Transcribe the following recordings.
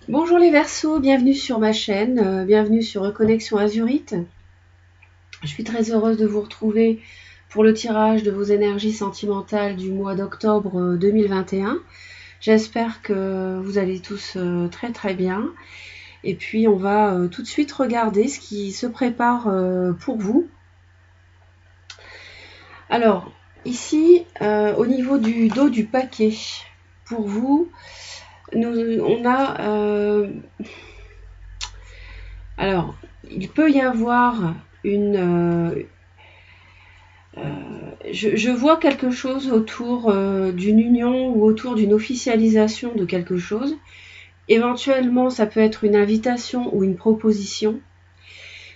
Bonjour les Verseaux, bienvenue sur ma chaîne, bienvenue sur Reconnexion Azurite. Je suis très heureuse de vous retrouver pour le tirage de vos énergies sentimentales du mois d'octobre 2021. J'espère que vous allez tous très très bien. Et puis on va tout de suite regarder ce qui se prépare pour vous. Alors, ici, au niveau du dos du paquet, pour vous, on a... alors, il peut y avoir une... je vois quelque chose autour d'une union ou autour d'une officialisation de quelque chose. Éventuellement, ça peut être une invitation ou une proposition.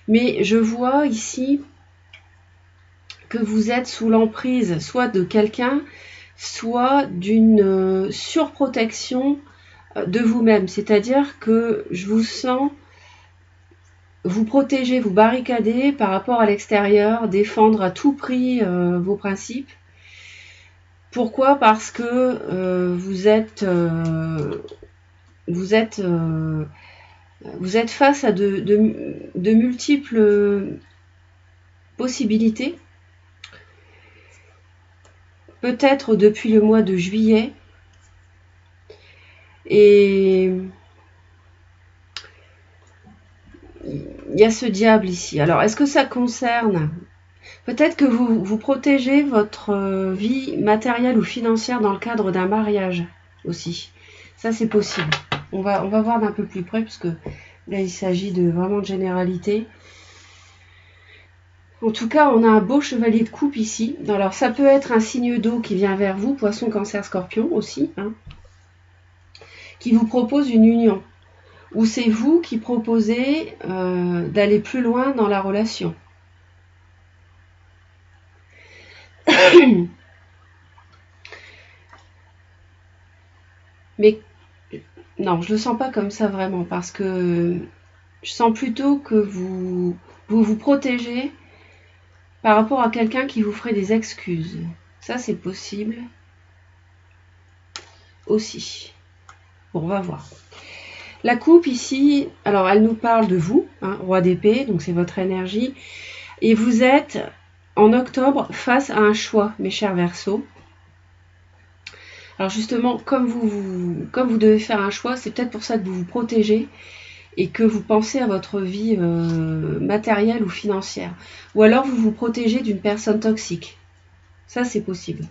Mais je vois ici que vous êtes sous l'emprise soit de quelqu'un, soit d'une surprotection de vous-même. C'est-à-dire que je vous sens vous protéger, vous barricader par rapport à l'extérieur, défendre à tout prix vos principes. Pourquoi? Parce que vous êtes face à de multiples possibilités. Peut-être depuis le mois de juillet. Et il y a ce diable ici. Alors, est-ce que ça concerne... Peut-être que vous protégez votre vie matérielle ou financière dans le cadre d'un mariage aussi. Ça, c'est possible. On va voir d'un peu plus près, parce que là, il s'agit vraiment de généralité. En tout cas, on a un beau chevalier de coupe ici. Alors, ça peut être un signe d'eau qui vient vers vous, poisson, cancer, scorpion aussi, hein, qui vous propose une union. Ou c'est vous qui proposez d'aller plus loin dans la relation. Mais non, je le sens pas comme ça vraiment, parce que je sens plutôt que vous protégez par rapport à quelqu'un qui vous ferait des excuses. Ça, c'est possible aussi. Bon, on va voir. La coupe ici, alors elle nous parle de vous, hein, roi d'épée, donc c'est votre énergie. Et vous êtes en octobre face à un choix, mes chers Verseaux. Alors justement, comme vous devez faire un choix, c'est peut-être pour ça que vous vous protégez et que vous pensez à votre vie matérielle ou financière. Ou alors vous vous protégez d'une personne toxique. Ça, c'est possible.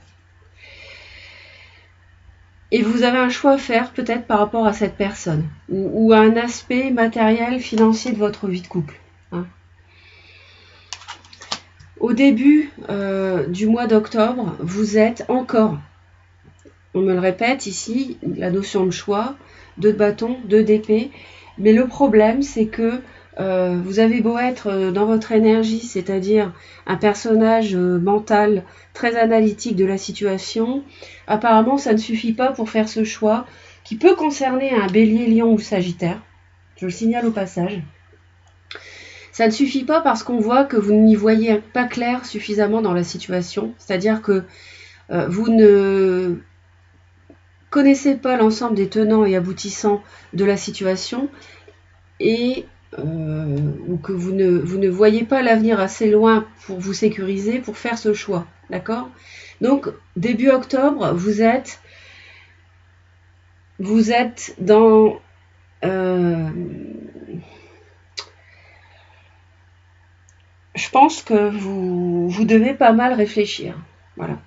Et vous avez un choix à faire peut-être par rapport à cette personne ou à un aspect matériel, financier de votre vie de couple. Hein. Au début du mois d'octobre, vous êtes encore, on me le répète ici, la notion de choix, 2 de bâton, 2 d'épée, mais le problème c'est que vous avez beau être dans votre énergie, c'est-à-dire un personnage mental très analytique de la situation, apparemment ça ne suffit pas pour faire ce choix qui peut concerner un bélier, lion ou sagittaire, je le signale au passage. Ça ne suffit pas parce qu'on voit que vous n'y voyez pas clair suffisamment dans la situation, c'est-à-dire que vous ne connaissez pas l'ensemble des tenants et aboutissants de la situation et ou que vous ne voyez pas l'avenir assez loin pour vous sécuriser, pour faire ce choix, d'accord? Donc, début octobre, vous êtes dans... je pense que vous devez pas mal réfléchir, voilà.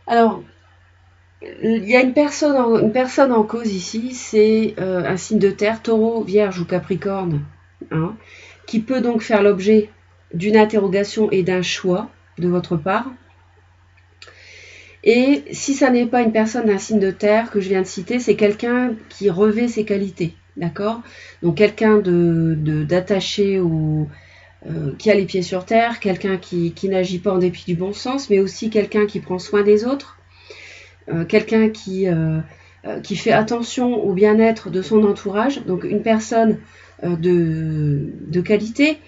Alors, il y a une personne en cause ici, c'est un signe de terre, taureau, vierge ou capricorne, hein, qui peut donc faire l'objet d'une interrogation et d'un choix de votre part. Et si ça n'est pas une personne d'un signe de terre que je viens de citer, c'est quelqu'un qui revêt ses qualités, d'accord? Donc quelqu'un d'attaché au... qui a les pieds sur terre, quelqu'un qui n'agit pas en dépit du bon sens, mais aussi quelqu'un qui prend soin des autres, quelqu'un qui fait attention au bien-être de son entourage, donc une personne de qualité.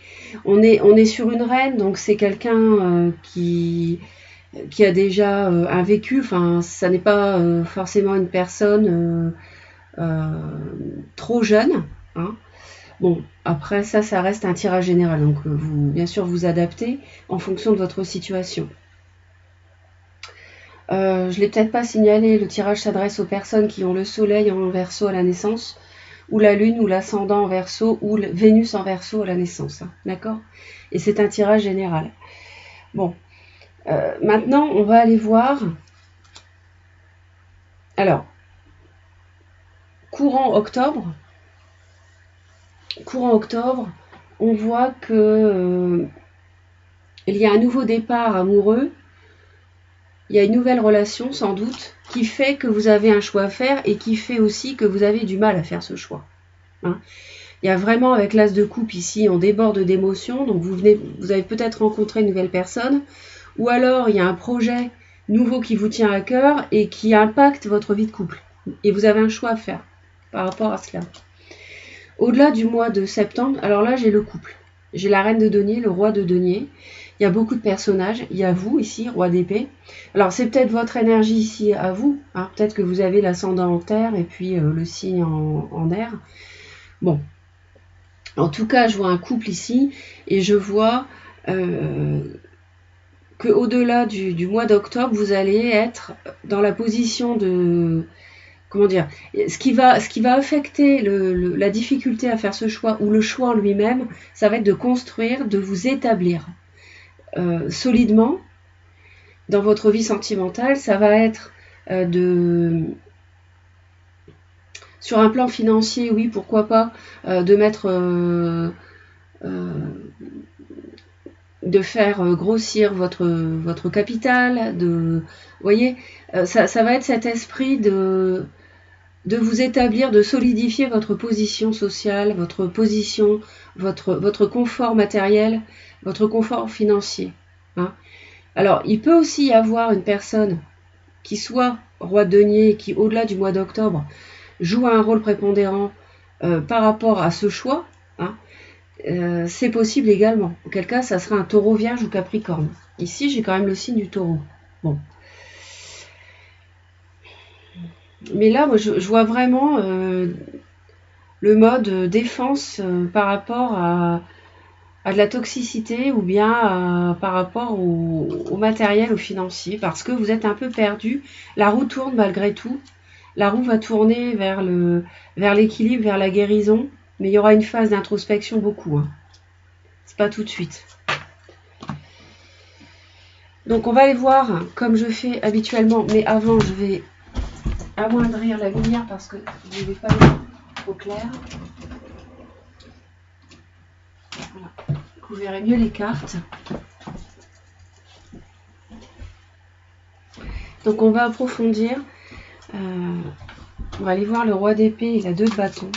On est sur une reine, donc c'est quelqu'un qui qui a déjà un vécu, enfin ça n'est pas forcément une personne trop jeune, hein. Bon, après ça reste un tirage général, donc vous, bien sûr, vous adaptez en fonction de votre situation. Je ne l'ai peut-être pas signalé, le tirage s'adresse aux personnes qui ont le soleil en Verseau à la naissance, ou la lune, ou l'ascendant en Verseau, ou Vénus en Verseau à la naissance, hein, d'accord? Et c'est un tirage général. Bon, maintenant, on va aller voir. Alors, courant octobre, on voit que il y a un nouveau départ amoureux, il y a une nouvelle relation sans doute, qui fait que vous avez un choix à faire et qui fait aussi que vous avez du mal à faire ce choix, hein. Il y a vraiment, avec l'as de coupe ici, on déborde d'émotions, donc vous avez peut-être rencontré une nouvelle personne, ou alors il y a un projet nouveau qui vous tient à cœur et qui impacte votre vie de couple. Et vous avez un choix à faire par rapport à cela. Au-delà du mois de septembre, alors là j'ai le couple. J'ai la reine de denier, le roi de denier. Il y a beaucoup de personnages. Il y a vous ici, roi d'épée. Alors c'est peut-être votre énergie ici à vous, hein. Peut-être que vous avez l'ascendant en terre et puis le signe en air. Bon. En tout cas, je vois un couple ici et je vois qu'au-delà du mois d'octobre, vous allez être dans la position de... Comment dire, ce qui va affecter la difficulté à faire ce choix ou le choix en lui-même, ça va être de construire, de vous établir solidement dans votre vie sentimentale. Ça va être sur un plan financier, oui, pourquoi pas, de mettre... de faire grossir votre capital, vous voyez, ça va être cet esprit de vous établir, de solidifier votre position sociale, votre position, votre confort matériel, votre confort financier, hein. Alors, il peut aussi y avoir une personne qui soit roi de denier, qui, au-delà du mois d'octobre, joue un rôle prépondérant par rapport à ce choix, hein. C'est possible également. Auquel cas, ça sera un taureau, vierge ou capricorne. Ici, j'ai quand même le signe du taureau. Bon. Mais là, moi, je vois vraiment le mode défense par rapport à de la toxicité ou bien par rapport au matériel, au financier, parce que vous êtes un peu perdu. La roue tourne malgré tout. La roue va tourner vers l'équilibre, vers la guérison, mais il y aura une phase d'introspection beaucoup, hein. C'est pas tout de suite. Donc on va aller voir comme je fais habituellement, mais avant je vais amoindrir la lumière parce que je ne vais pas être trop clair. Voilà. Vous verrez mieux les cartes. Donc on va approfondir. On va aller voir le roi d'épée et la 2 de bâton.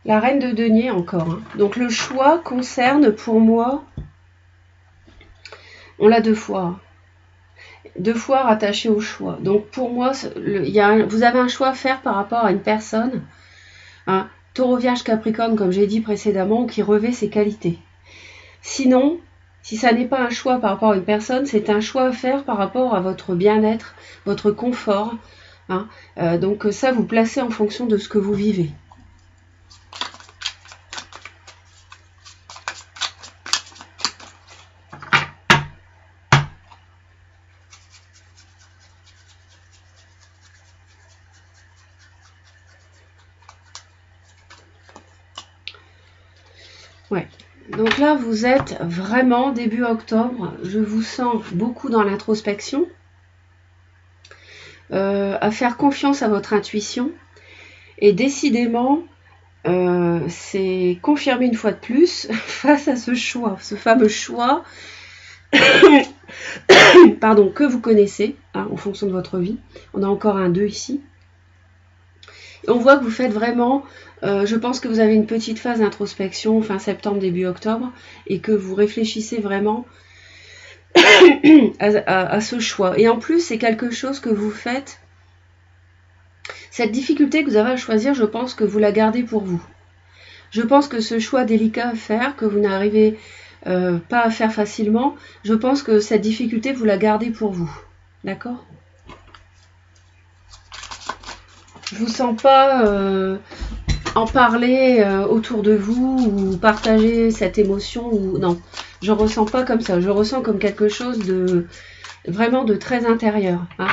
La reine de denier encore, hein. Donc le choix concerne pour moi, on l'a 2 fois. 2 fois rattaché au choix. Donc pour moi, vous avez un choix à faire par rapport à une personne, hein, taureau, vierge, capricorne, comme j'ai dit précédemment, qui revêt ses qualités. Sinon, si ça n'est pas un choix par rapport à une personne, c'est un choix à faire par rapport à votre bien-être, votre confort, hein. Donc ça, vous placez en fonction de ce que vous vivez. Ouais. Donc là, vous êtes vraiment début octobre. Je vous sens beaucoup dans l'introspection, à faire confiance à votre intuition. Et décidément, c'est confirmé une fois de plus face à ce choix, ce fameux choix pardon, que vous connaissez, hein, en fonction de votre vie. On a encore un 2 ici. Et on voit que vous faites vraiment Je pense que vous avez une petite phase d'introspection fin septembre, début octobre, et que vous réfléchissez vraiment à ce choix. Et en plus, c'est quelque chose que vous faites. Cette difficulté que vous avez à choisir, je pense que vous la gardez pour vous. Je pense que ce choix délicat à faire, que vous n'arrivez pas à faire facilement, je pense que cette difficulté, vous la gardez pour vous. D'accord ? Je vous sens pas en parler autour de vous ou partager cette émotion. Ou non, je ressens pas comme ça. Je ressens comme quelque chose de vraiment de très intérieur. Hein.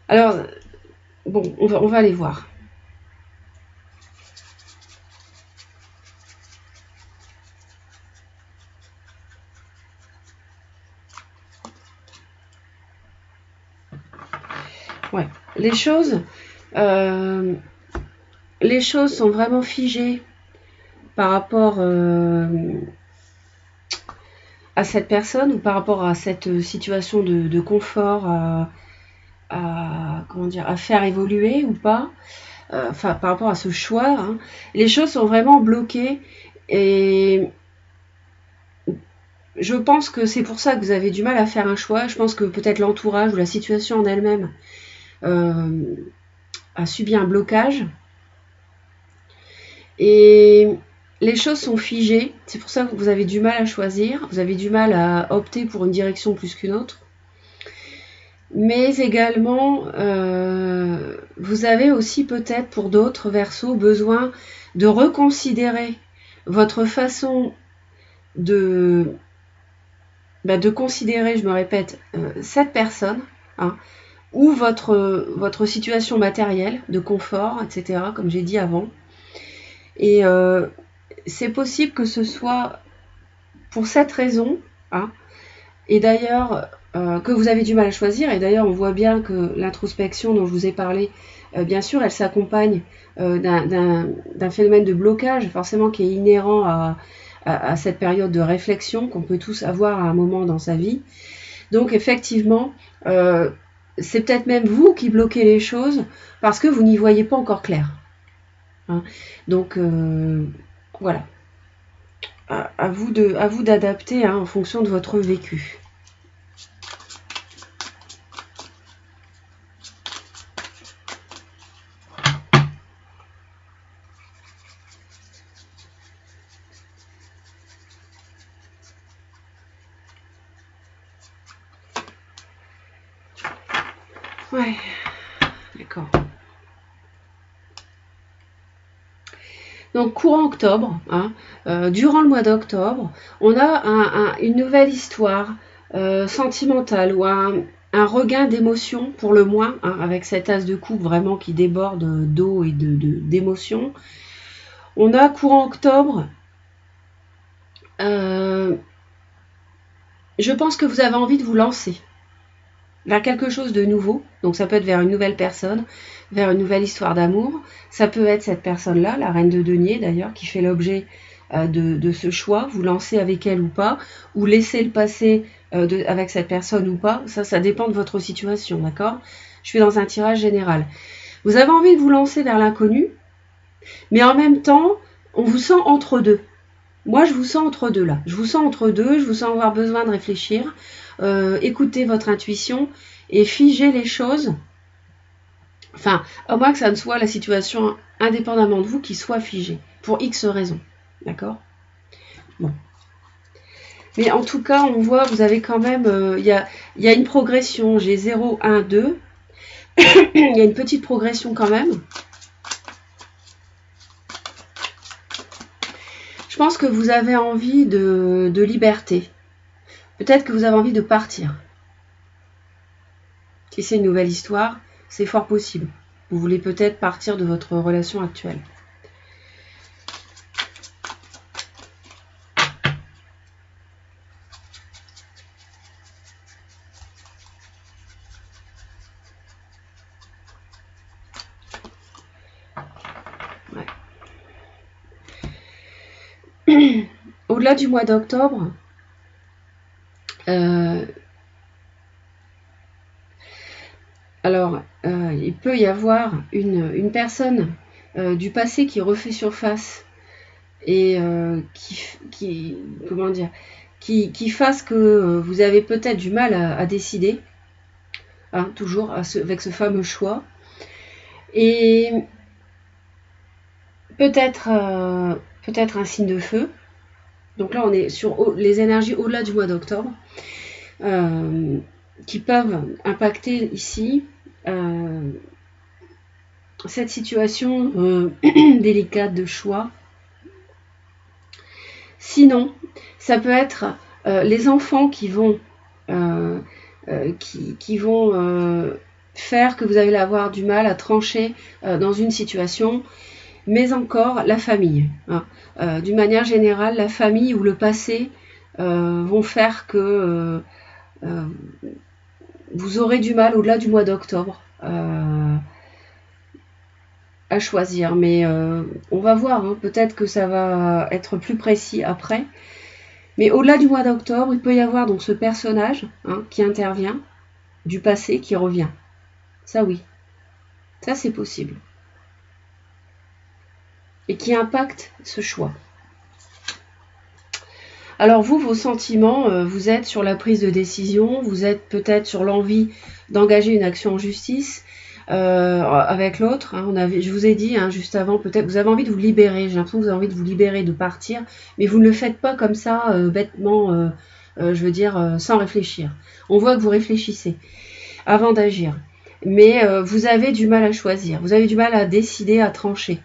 Alors, bon, on va aller voir. Ouais, les choses sont vraiment figées par rapport à cette personne ou par rapport à cette situation de confort comment dire, à faire évoluer ou pas, enfin par rapport à ce choix. Hein. Les choses sont vraiment bloquées et je pense que c'est pour ça que vous avez du mal à faire un choix. Je pense que peut-être l'entourage ou la situation en elle-même a subi un blocage. Et les choses sont figées. C'est pour ça que vous avez du mal à choisir. Vous avez du mal à opter pour une direction plus qu'une autre. Mais également, vous avez aussi peut-être pour d'autres Verseaux besoin de reconsidérer votre façon de considérer, je me répète, cette personne, hein, ou votre situation matérielle de confort, etc., comme j'ai dit avant. Et c'est possible que ce soit pour cette raison, hein, et d'ailleurs que vous avez du mal à choisir, et d'ailleurs on voit bien que l'introspection dont je vous ai parlé, bien sûr, elle s'accompagne d'un phénomène de blocage, forcément qui est inhérent à cette période de réflexion qu'on peut tous avoir à un moment dans sa vie. Donc effectivement, c'est peut-être même vous qui bloquez les choses parce que vous n'y voyez pas encore clair. Hein. Donc voilà, à vous d'adapter hein, en fonction de votre vécu. Ouais, d'accord. Donc courant octobre, hein, durant le mois d'octobre, on a une nouvelle histoire sentimentale ou un regain d'émotion pour le moins, hein, avec cet as de coupe vraiment qui déborde d'eau et d'émotion. On a courant octobre, je pense que vous avez envie de vous lancer vers quelque chose de nouveau, donc ça peut être vers une nouvelle personne, vers une nouvelle histoire d'amour, ça peut être cette personne-là, la reine de denier d'ailleurs, qui fait l'objet de ce choix, vous lancez avec elle ou pas, ou laissez le passer avec cette personne ou pas, ça dépend de votre situation, d'accord ? Je suis dans un tirage général. Vous avez envie de vous lancer vers l'inconnu, mais en même temps, on vous sent entre deux. Moi, je vous sens entre deux là. Je vous sens entre deux, je vous sens avoir besoin de réfléchir, écouter votre intuition et figer les choses. Enfin, à moins que ça ne soit la situation indépendamment de vous qui soit figée, pour X raisons. D'accord ? Bon. Mais en tout cas, on voit, vous avez quand même, il y a une progression. J'ai 0, 1, 2. Il y a une petite progression quand même. Je pense que vous avez envie de liberté. Peut-être que vous avez envie de partir. Si c'est une nouvelle histoire, c'est fort possible. Vous voulez peut-être partir de votre relation actuelle. Ouais. Au-delà du mois d'octobre, Alors, il peut y avoir une personne du passé qui refait surface et comment dire, qui fasse que vous avez peut-être du mal à décider, hein, toujours avec ce fameux choix. Et peut-être un signe de feu. Donc là, on est sur les énergies au-delà du mois d'octobre, qui peuvent impacter ici cette situation délicate de choix. Sinon, ça peut être les enfants qui vont faire que vous allez avoir du mal à trancher dans une situation, mais encore la famille. Hein. D'une manière générale, la famille ou le passé vont faire que vous aurez du mal au-delà du mois d'octobre à choisir. Mais on va voir, hein, peut-être que ça va être plus précis après. Mais au-delà du mois d'octobre, il peut y avoir donc ce personnage, hein, qui intervient, du passé qui revient. Ça oui, ça c'est possible. Et qui impacte ce choix. Alors vous, vos sentiments, vous êtes sur la prise de décision, vous êtes peut-être sur l'envie d'engager une action en justice avec l'autre. Hein, je vous ai dit hein, juste avant, peut-être vous avez envie de vous libérer, j'ai l'impression que vous avez envie de vous libérer, de partir, mais vous ne le faites pas comme ça, bêtement, je veux dire, sans réfléchir. On voit que vous réfléchissez avant d'agir, mais vous avez du mal à choisir, vous avez du mal à décider, à trancher.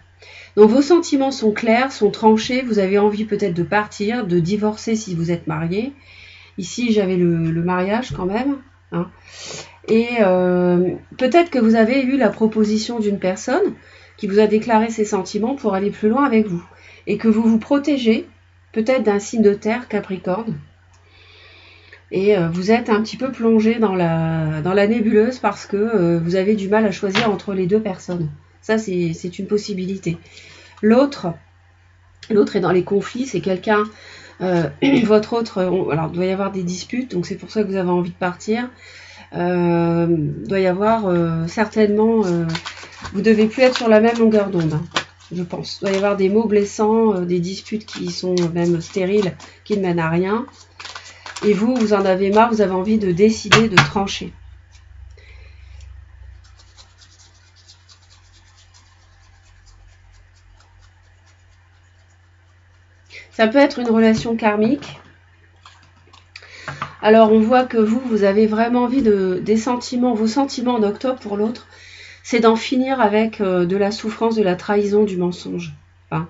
Donc vos sentiments sont clairs, sont tranchés, vous avez envie peut-être de partir, de divorcer si vous êtes marié. Ici j'avais le mariage quand même. Hein. Et peut-être que vous avez eu la proposition d'une personne qui vous a déclaré ses sentiments pour aller plus loin avec vous. Et que vous vous protégez peut-être d'un signe de terre, Capricorne. Et vous êtes un petit peu plongé dans la nébuleuse parce que vous avez du mal à choisir entre les deux personnes. Ça, c'est une possibilité. L'autre est dans les conflits, c'est quelqu'un, votre autre, alors il doit y avoir des disputes, donc c'est pour ça que vous avez envie de partir. Doit y avoir certainement, vous devez plus être sur la même longueur d'onde, hein, je pense. Il doit y avoir des mots blessants, des disputes qui sont même stériles, qui ne mènent à rien. Et vous en avez marre, vous avez envie de décider, de trancher. Ça peut être une relation karmique. Alors on voit que vous avez vraiment envie des sentiments, vos sentiments en octobre pour l'autre, c'est d'en finir avec de la souffrance, de la trahison, du mensonge. Enfin,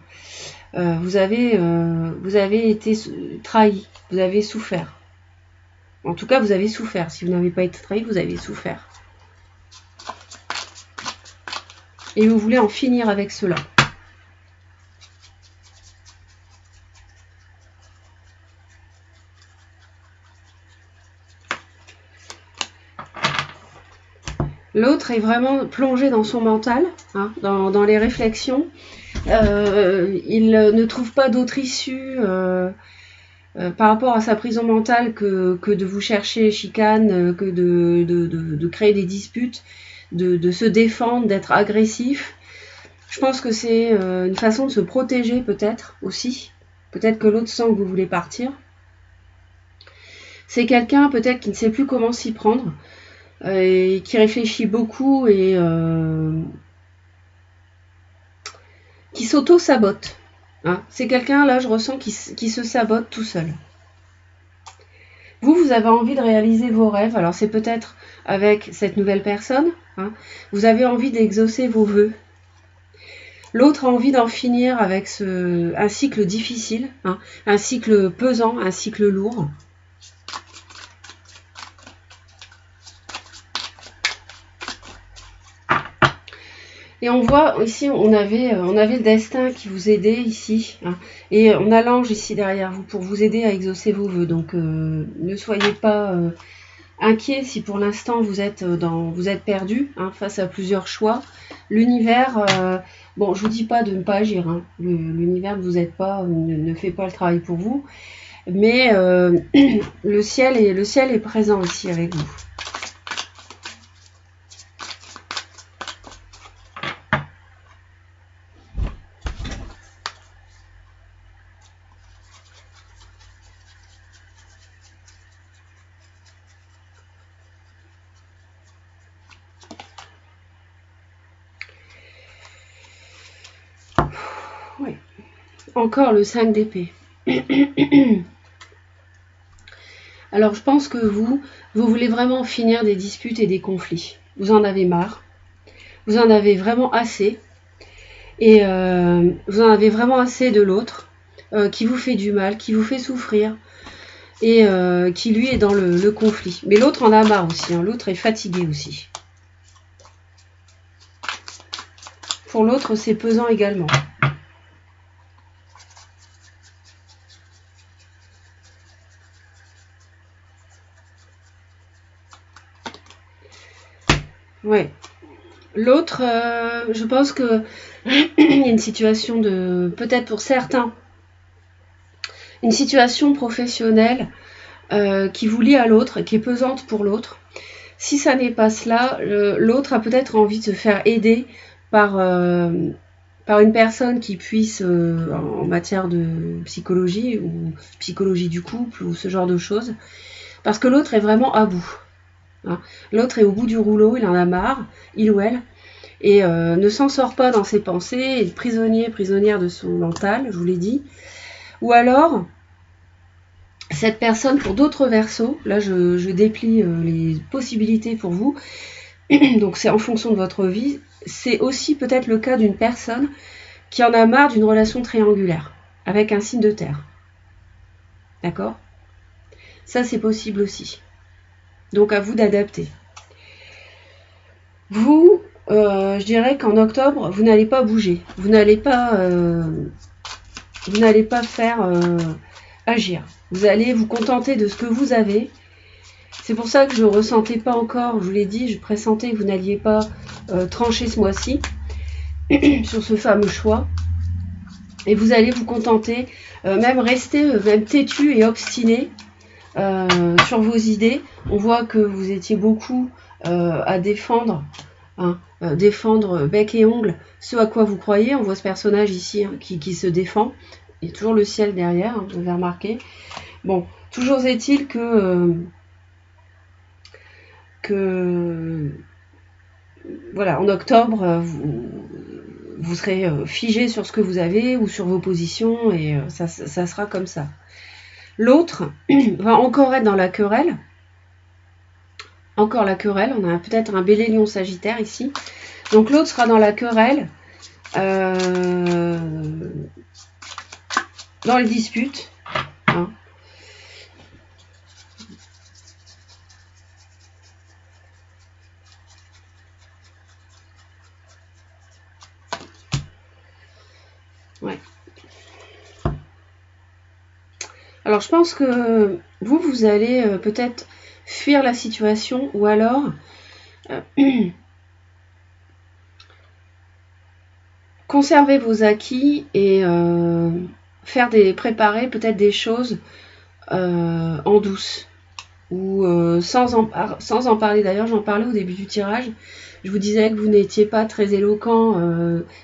vous avez été trahi, vous avez souffert. En tout cas, vous avez souffert. Si vous n'avez pas été trahi, vous avez souffert. Et vous voulez en finir avec cela. L'autre est vraiment plongé dans son mental, hein, dans les réflexions. Il ne trouve pas d'autre issue par rapport à sa prison mentale que de vous chercher chicane, que de créer des disputes, de se défendre, d'être agressif. Je pense que c'est une façon de se protéger peut-être aussi. Peut-être que l'autre sent que vous voulez partir. C'est quelqu'un peut-être qui ne sait plus comment s'y prendre. Et qui réfléchit beaucoup et qui s'auto-sabote. Hein. C'est quelqu'un, là, je ressens, qui se sabote tout seul. Vous avez envie de réaliser vos rêves. Alors, c'est peut-être avec cette nouvelle personne. Hein. Vous avez envie d'exaucer vos vœux. L'autre a envie d'en finir avec un cycle difficile, hein, un cycle pesant, un cycle lourd. Et on voit ici, on avait le destin qui vous aidait ici. Hein, et on a l'ange ici derrière vous pour vous aider à exaucer vos vœux. Donc ne soyez pas inquiets si pour l'instant vous êtes perdu hein, face à plusieurs choix. L'univers, bon, je vous dis pas de ne pas agir. Hein, l'univers ne vous aide pas, ne fait pas le travail pour vous. Mais le ciel est présent ici avec vous. encore le 5 d'épée. Alors je pense que vous voulez vraiment finir des disputes et des conflits. Vous en avez marre. Vous en avez vraiment assez. Et vous en avez vraiment assez de l'autre qui vous fait du mal, qui vous fait souffrir. Et qui lui est dans le conflit. Mais l'autre en a marre aussi. Hein. L'autre est fatigué aussi. Pour l'autre, c'est pesant également. Ouais. L'autre, je pense que il y a une situation de, peut-être pour certains, une situation professionnelle qui vous lie à l'autre, qui est pesante pour l'autre. Si ça n'est pas cela, l'autre a peut-être envie de se faire aider par une personne qui puisse, en matière de psychologie ou psychologie du couple ou ce genre de choses, parce que l'autre est vraiment à bout. Hein. L'autre est au bout du rouleau, il en a marre, il ou elle, et ne s'en sort pas dans ses pensées, est prisonnière de son mental, je vous l'ai dit. Ou alors, cette personne, pour d'autres versos, là je déplie les possibilités pour vous, donc c'est en fonction de votre vie, c'est aussi peut-être le cas d'une personne qui en a marre d'une relation triangulaire, avec un signe de terre. D'accord ? Ça c'est possible aussi. Donc à vous d'adapter. Vous, je dirais qu'en octobre, vous n'allez pas bouger. Vous n'allez pas faire agir. Vous allez vous contenter de ce que vous avez. C'est pour ça que je ne ressentais pas encore, je vous l'ai dit, je pressentais que vous n'alliez pas trancher ce mois-ci sur ce fameux choix. Et vous allez vous contenter, même rester même têtu et obstiné sur vos idées. On voit que vous étiez beaucoup à défendre, défendre bec et ongles ce à quoi vous croyez. On voit ce personnage ici qui se défend. Il y a toujours le ciel derrière, vous avez remarqué. Bon, toujours est-il que voilà, en octobre, vous serez figé sur ce que vous avez ou sur vos positions et ça sera comme ça. L'autre va encore être dans la querelle. Encore la querelle, on a peut-être un bélier lion sagittaire ici. Donc l'autre sera dans la querelle, dans les disputes. Hein. Ouais. Alors je pense que vous allez peut-être fuir la situation ou alors conserver vos acquis et préparer peut-être des choses en douce ou sans en parler. D'ailleurs, j'en parlais au début du tirage. Je vous disais que vous n'étiez pas très éloquent,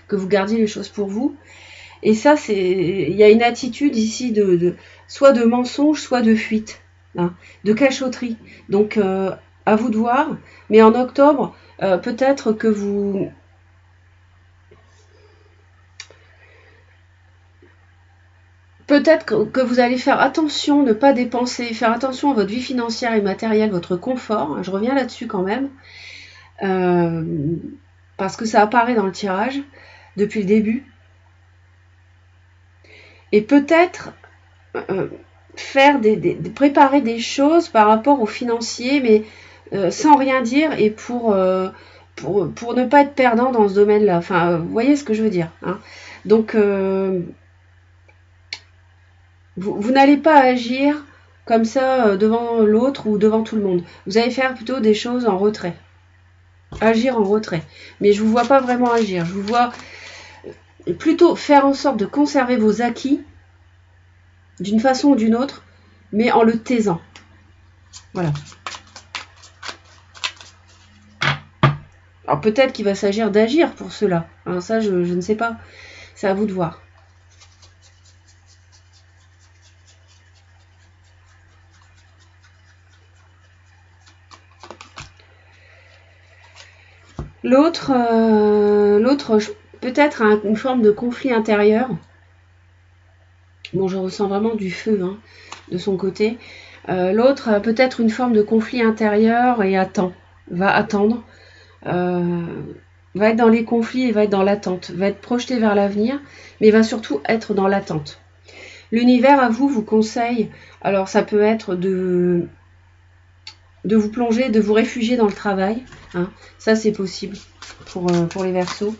que vous gardiez les choses pour vous. Et ça, il y a une attitude ici soit de mensonge, soit de fuite, hein, de cachotterie. Donc, à vous de voir. Mais en octobre, peut-être que vous allez faire attention, ne pas dépenser, faire attention à votre vie financière et matérielle, votre confort. Je reviens là-dessus quand même. Parce que ça apparaît dans le tirage depuis le début. Et peut-être préparer des choses par rapport aux financiers, mais sans rien dire et pour ne pas être perdant dans ce domaine-là. Enfin, vous voyez ce que je veux dire, hein. Donc, vous n'allez pas agir comme ça devant l'autre ou devant tout le monde. Vous allez faire plutôt des choses en retrait. Agir en retrait. Mais je ne vous vois pas vraiment agir. Je vous vois plutôt faire en sorte de conserver vos acquis d'une façon ou d'une autre, mais en le taisant. Voilà. Alors peut-être qu'il va s'agir d'agir pour cela. Hein, ça, je ne sais pas. C'est à vous de voir. L'autre peut-être a une forme de conflit intérieur Bon, je ressens vraiment du feu hein, de son côté. L'autre a peut-être une forme de conflit intérieur et va attendre, va être dans les conflits et va être dans l'attente, va être projeté vers l'avenir, mais va surtout être dans l'attente. L'univers à vous conseille, alors ça peut être de vous plonger, de vous réfugier dans le travail, hein, ça c'est possible pour les Verseaux.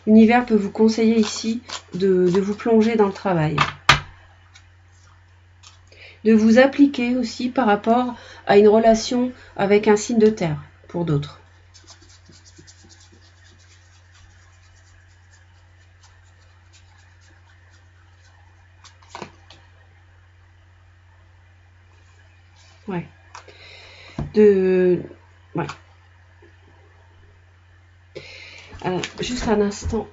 L'univers peut vous conseiller ici de vous plonger dans le travail. De vous appliquer aussi par rapport à une relation avec un signe de terre, pour d'autres. Ouais. Ouais. Alors, juste un instant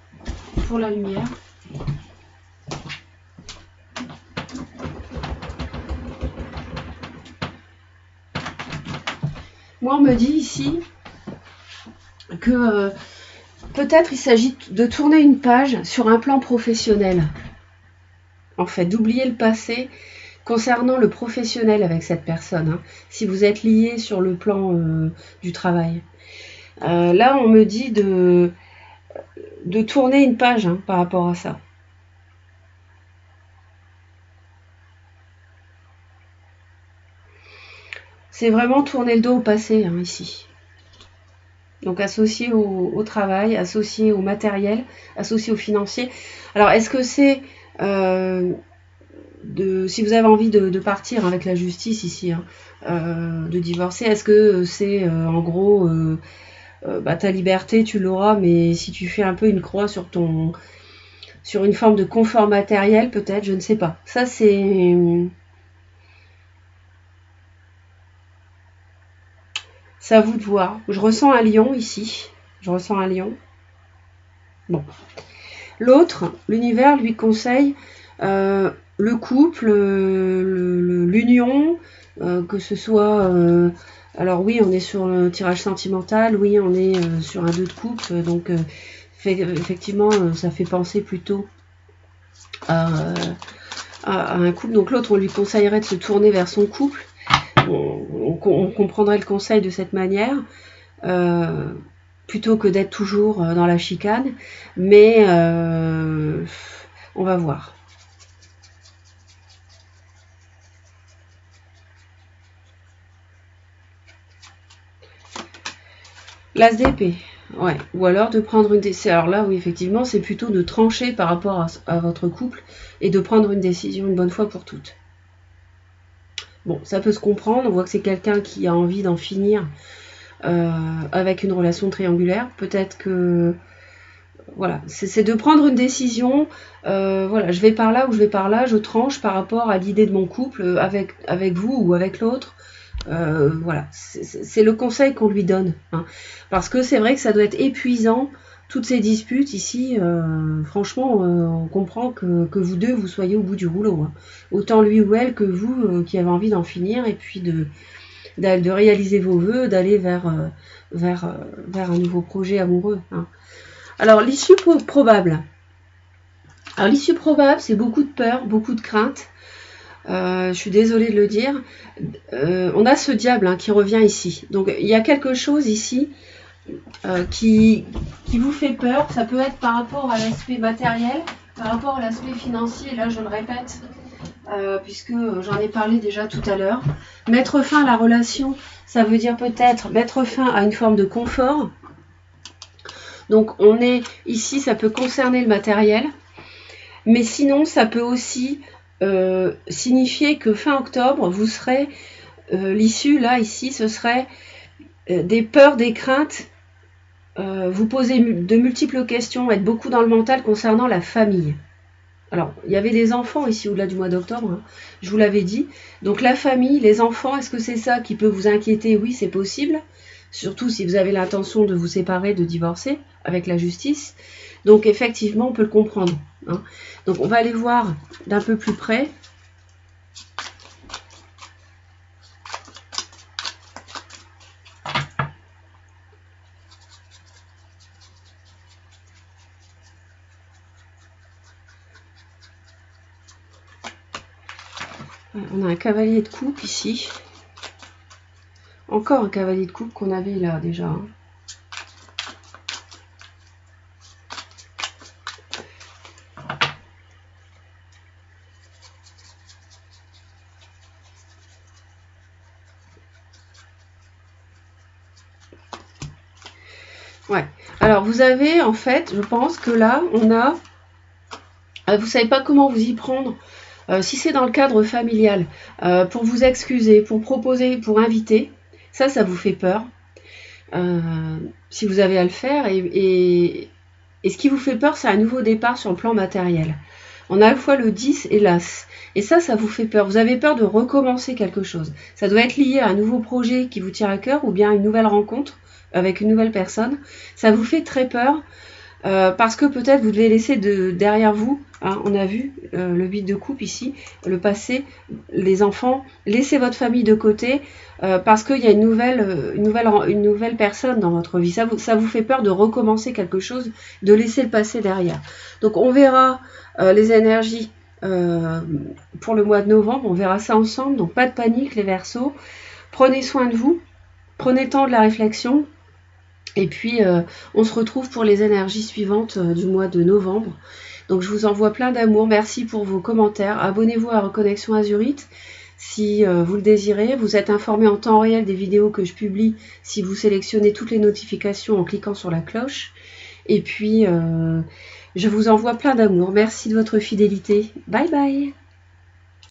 pour la lumière. Moi, on me dit ici que peut-être il s'agit de tourner une page sur un plan professionnel. En fait, d'oublier le passé concernant le professionnel avec cette personne. Hein, si vous êtes lié sur le plan du travail. Là, on me dit de tourner une page hein, par rapport à ça. C'est vraiment tourner le dos au passé hein, ici. Donc associé au travail, associé au matériel, associé au financier. Alors est-ce que c'est si vous avez envie de partir avec la justice ici, hein, de divorcer, est-ce que c'est en gros ta liberté tu l'auras, mais si tu fais un peu une croix sur une forme de confort matériel, peut-être, je ne sais pas. Ça c'est à vous de voir. Je ressens un lion ici. Je ressens un lion. Bon. L'autre, l'univers lui conseille le couple, l'union, que ce soit... alors oui, on est sur le tirage sentimental, oui, on est sur un 2 de coupe, donc effectivement, ça fait penser plutôt à un couple. Donc l'autre, on lui conseillerait de se tourner vers son couple. On comprendrait le conseil de cette manière. Plutôt que d'être toujours dans la chicane. Mais on va voir. L'as d'épée. Ouais. Ou alors de prendre une décision. Alors là, oui, effectivement, c'est plutôt de trancher par rapport à votre couple et de prendre une décision une bonne fois pour toutes. Bon, ça peut se comprendre. On voit que c'est quelqu'un qui a envie d'en finir avec une relation triangulaire. Peut-être que voilà, c'est de prendre une décision. Voilà, je vais par là ou je vais par là. Je tranche par rapport à l'idée de mon couple avec vous ou avec l'autre. Voilà, c'est le conseil qu'on lui donne. Hein. Parce que c'est vrai que ça doit être épuisant, toutes ces disputes ici. Franchement, on comprend que vous deux, vous soyez au bout du rouleau. Hein. Autant lui ou elle que vous qui avez envie d'en finir et puis de réaliser vos vœux, d'aller vers un nouveau projet amoureux. Hein. Alors, l'issue probable. Alors, l'issue probable, c'est beaucoup de peur, beaucoup de crainte. Je suis désolée de le dire. On a ce diable hein, qui revient ici. Donc, il y a quelque chose ici qui vous fait peur. Ça peut être par rapport à l'aspect matériel, par rapport à l'aspect financier. Là, je le répète, puisque j'en ai parlé déjà tout à l'heure. Mettre fin à la relation, ça veut dire peut-être mettre fin à une forme de confort. Donc on est ici, ça peut concerner le matériel, mais sinon ça peut aussi signifier que fin octobre, vous serez, l'issue là, ici, ce serait des peurs, des craintes, vous posez de multiples questions, être beaucoup dans le mental concernant la famille. Alors, il y avait des enfants ici au-delà du mois d'octobre, hein, je vous l'avais dit. Donc la famille, les enfants, est-ce que c'est ça qui peut vous inquiéter? Oui, c'est possible. Surtout si vous avez l'intention de vous séparer, de divorcer avec la justice. Donc effectivement, on peut le comprendre. Hein. Donc on va aller voir d'un peu plus près. On a un cavalier de coupe ici. Encore un cavalier de coupe qu'on avait là déjà. Hein. Ouais. Alors vous avez en fait, je pense que là, on a... Vous savez pas comment vous y prendre. Si c'est dans le cadre familial, pour vous excuser, pour proposer, pour inviter, ça vous fait peur. Si vous avez à le faire. Et ce qui vous fait peur, c'est un nouveau départ sur le plan matériel. On a à la fois le 10 et l'As. Et ça vous fait peur. Vous avez peur de recommencer quelque chose. Ça doit être lié à un nouveau projet qui vous tient à cœur ou bien une nouvelle rencontre avec une nouvelle personne. Ça vous fait très peur. Parce que peut-être vous devez laisser derrière vous, hein, on a vu le 8 de coupe ici, le passé, les enfants, laissez votre famille de côté parce qu'il y a une nouvelle personne dans votre vie. Ça vous fait peur de recommencer quelque chose, de laisser le passé derrière. Donc on verra les énergies pour le mois de novembre, on verra ça ensemble, donc pas de panique les Verseaux, prenez soin de vous, prenez le temps de la réflexion. Et puis, on se retrouve pour les énergies suivantes du mois de novembre. Donc, je vous envoie plein d'amour. Merci pour vos commentaires. Abonnez-vous à Reconnexion Azurite si vous le désirez. Vous êtes informé en temps réel des vidéos que je publie si vous sélectionnez toutes les notifications en cliquant sur la cloche. Et puis, je vous envoie plein d'amour. Merci de votre fidélité. Bye bye.